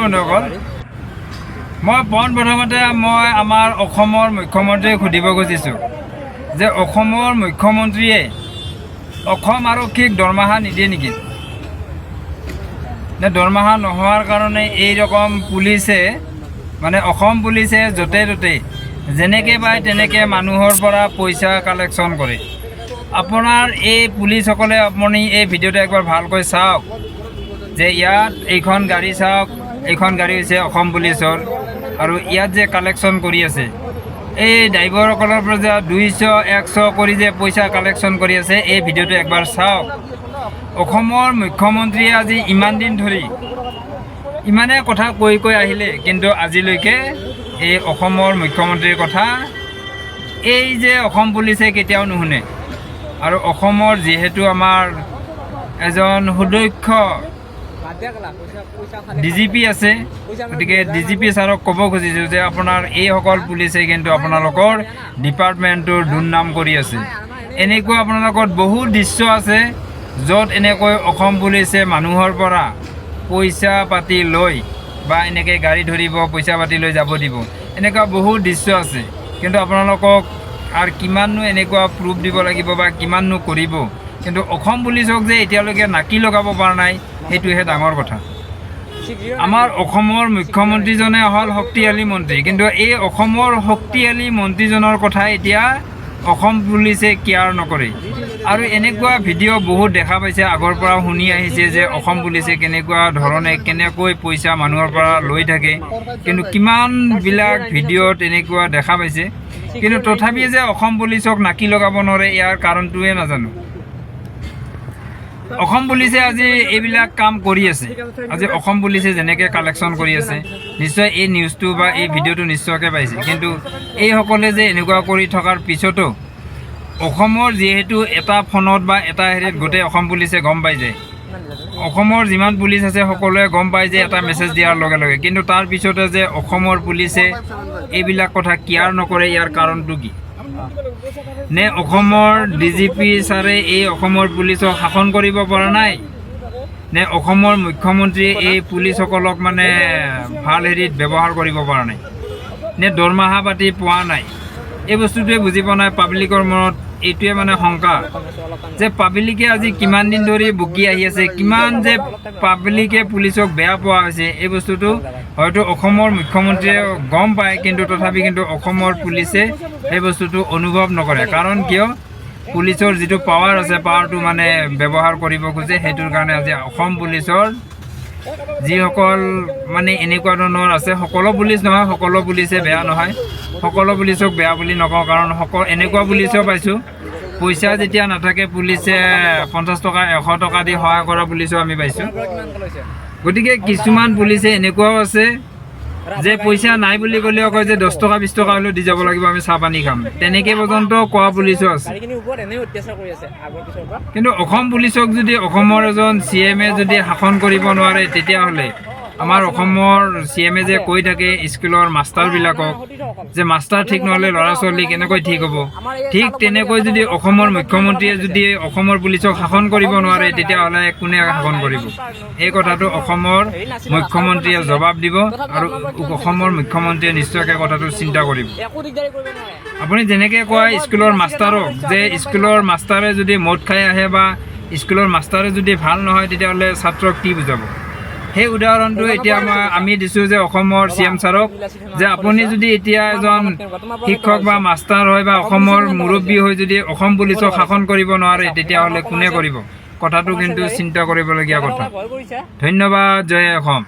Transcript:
বন্ধুসকল, মই প্ৰথমতে আমাৰ অসমৰ মুখ্যমন্ত্ৰীক সুধিব খুজিছোঁ যে অসমৰ মুখ্যমন্ত্ৰীয়ে অসম আৰক্ষীক দৰমহা নিদিয়ে নেকি? নে দৰমহা নোহোৱাৰ কাৰণে এই ৰকম পুলিচে মানে অসম পুলিচে য'তে ত'তে যেনেকৈ পায় তেনেকৈ মানুহৰ পৰা পইচা কালেকশ্যন কৰে। আপোনাৰ এই পুলিচসকলে আপুনি এই ভিডিঅ'টো একবাৰ ভালকৈ চাওক যে ইয়াত এইখন গাড়ী চাওক, এইখন গাড়ী হৈছে অসম পুলিচৰ, আৰু ইয়াত যে কালেকশ্যন কৰি আছে এই ড্ৰাইভাৰসকলৰ পৰা যে 200-100 কৰি যে পইচা কালেকশ্যন কৰি আছে, এই ভিডিঅ'টো একবাৰ চাওক। অসমৰ মুখ্যমন্ত্ৰীয়ে আজি ইমান দিন ধৰি ইমানে কথা কৈ আহিলে, কিন্তু আজিলৈকে এই অসমৰ মুখ্যমন্ত্ৰীৰ কথা এই যে অসম পুলিচে কেতিয়াও নুশুনে। আৰু অসমৰ যিহেতু আমাৰ এজন সুদক্ষ DGP আছে, গতিকে DGP ছাৰক ক'ব খুজিছোঁ যে আপোনাৰ এইসকল পুলিচে কিন্তু আপোনালোকৰ ডিপাৰ্টমেণ্টটোৰ দুৰ্নাম কৰি আছে। এনেকুৱা আপোনালোকৰ বহুত দৃশ্য আছে য'ত এনেকৈ অসম পুলিচে মানুহৰ পৰা পইচা পাতি লৈ বা এনেকৈ গাড়ী ধৰিব, পইচা পাতি লৈ যাব দিব, এনেকুৱা বহুত দৃশ্য আছে। কিন্তু আপোনালোকক আৰু কিমাননো এনেকুৱা প্ৰুফ দিব লাগিব বা কিমাননো কৰিব, কিন্তু অসম পুলিচক যে এতিয়ালৈকে নাকি লগাব পৰা নাই, সেইটোহে ডাঙৰ কথা। আমাৰ অসমৰ মুখ্যমন্ত্ৰীজনে হ'ল শক্তিশালী মন্ত্ৰী, কিন্তু এই অসমৰ শক্তিশালী মন্ত্ৰীজনৰ কথা এতিয়া অসম পুলিচে কেয়াৰ নকৰে। আৰু এনেকুৱা ভিডিঅ' বহুত দেখা পাইছে, আগৰ পৰা শুনি আহিছে যে অসম পুলিচে কেনেকুৱা ধৰণে কেনেকৈ পইচা মানুহৰ পৰা লৈ থাকে, কিন্তু কিমানবিলাক ভিডিঅ'ত এনেকুৱা দেখা পাইছে। কিন্তু তথাপি যে অসম পুলিচক নাকি লগাব নোৱাৰে, ইয়াৰ কাৰণটোৱে নাজানো। অসম পুলিচে আজি এইবিলাক কাম কৰি আছে। আজি অসম পুলিচে যেনেকৈ কালেকশ্যন কৰি আছে, নিশ্চয় এই নিউজটো বা এই ভিডিঅ'টো নিশ্চয়কৈ পাইছে। কিন্তু এইসকলে যে এনেকুৱা কৰি থকাৰ পিছতো অসমৰ যিহেতু এটা ফোনত বা এটা হেৰিত গোটেই অসম পুলিচে গম পাই যায়, অসমৰ যিমান পুলিচ আছে সকলোৱে গম পায় যে এটা মেছেজ দিয়াৰ লগে লগে, কিন্তু তাৰ পিছতে যে অসমৰ পুলিচে এইবিলাক কথা কেয়াৰ নকৰে, ইয়াৰ কাৰণটো কি? নে অসমৰ DGP ছাৰে এই অসমৰ পুলিচক শাসন কৰিব পৰা নাই, নে অসমৰ মুখ্যমন্ত্ৰীয়ে এই পুলিচসকলক মানে ভাল হেৰিত ব্যৱহাৰ কৰিব পৰা নাই, নে দৰমহা পাতি পোৱা নাই? এই বস্তুটোৱে বুজি পোৱা নাই। পাব্লিকৰ মনত এইটোৱে মানে শংকা যে পাব্লিকে আজি কিমান দিন ধৰি বকি আহি আছে, কিমান যে পাব্লিকে পুলিচক বেয়া পোৱা হৈছে, এই বস্তুটো হয়তো অসমৰ মুখ্যমন্ত্ৰীয়ে গম পায়, কিন্তু তথাপি কিন্তু অসমৰ পুলিচে এই বস্তুটো অনুভৱ নকৰে। কাৰণ কিয়? পুলিচৰ যিটো পাৱাৰ আছে, পাৱাৰটো মানে ব্যৱহাৰ কৰিব খোজে। সেইটোৰ কাৰণে আজি অসম পুলিচৰ যিসকল মানে এনেকুৱা ধৰণৰ আছে, সকলো পুলিচ নহয়, সকলো পুলিচে বেয়া নহয়, সকলো পুলিচক বেয়া বুলি নকওঁ। কাৰণ এনেকুৱা পুলিচো পাইছোঁ, পইচা যেতিয়া নাথাকে পুলিচে 50 টকা 100 টকা দি সহায় কৰা পুলিচো আমি পাইছোঁ। গতিকে কিছুমান পুলিচে এনেকুৱাও আছে যে পইচা নাই বুলি ক'লেও কয় যে 10 টকা 20 টকা হ'লেও দি যাব লাগিব, আমি চাহ পানী খাম, তেনেকৈ পৰ্যন্ত কোৱা পুলিচো আছে। কিন্তু অসম পুলিচক যদি অসমৰ এজন CM-এ যদি শাসন কৰিব নোৱাৰে, তেতিয়াহ'লে আমাৰ অসমৰ CM-এ যে কৈ থাকে স্কুলৰ মাষ্টাৰবিলাকক যে মাষ্টাৰ ঠিক নহ'লে ল'ৰা ছোৱালী কেনেকৈ ঠিক হ'ব, ঠিক তেনেকৈ যদি অসমৰ মুখ্যমন্ত্ৰীয়ে যদি অসমৰ পুলিচক শাসন কৰিব নোৱাৰে, তেতিয়াহ'লে কোনে শাসন কৰিব? এই কথাটো অসমৰ মুখ্যমন্ত্ৰীয়ে জবাব দিব, আৰু অসমৰ মুখ্যমন্ত্ৰীয়ে নিশ্চয়কৈ কথাটো চিন্তা কৰিব। আপুনি যেনেকৈ কয় স্কুলৰ মাষ্টাৰক যে স্কুলৰ মাষ্টাৰে যদি মদ খাই আহে বা স্কুলৰ মাষ্টাৰে যদি ভাল নহয়, তেতিয়াহ'লে ছাত্ৰক কি বুজাব? সেই উদাহৰণটো এতিয়া আমি দিছোঁ যে অসমৰ CM ছাৰক, যে আপুনি যদি এতিয়া এজন শিক্ষক বা মাষ্টাৰ হয় বা অসমৰ মুৰব্বী হৈ যদি অসম পুলিচক শাসন কৰিব নোৱাৰে, তেতিয়াহ'লে কোনে কৰিব? কথাটো কিন্তু চিন্তা কৰিবলগীয়া কথা। ধন্যবাদ। জয় অসম।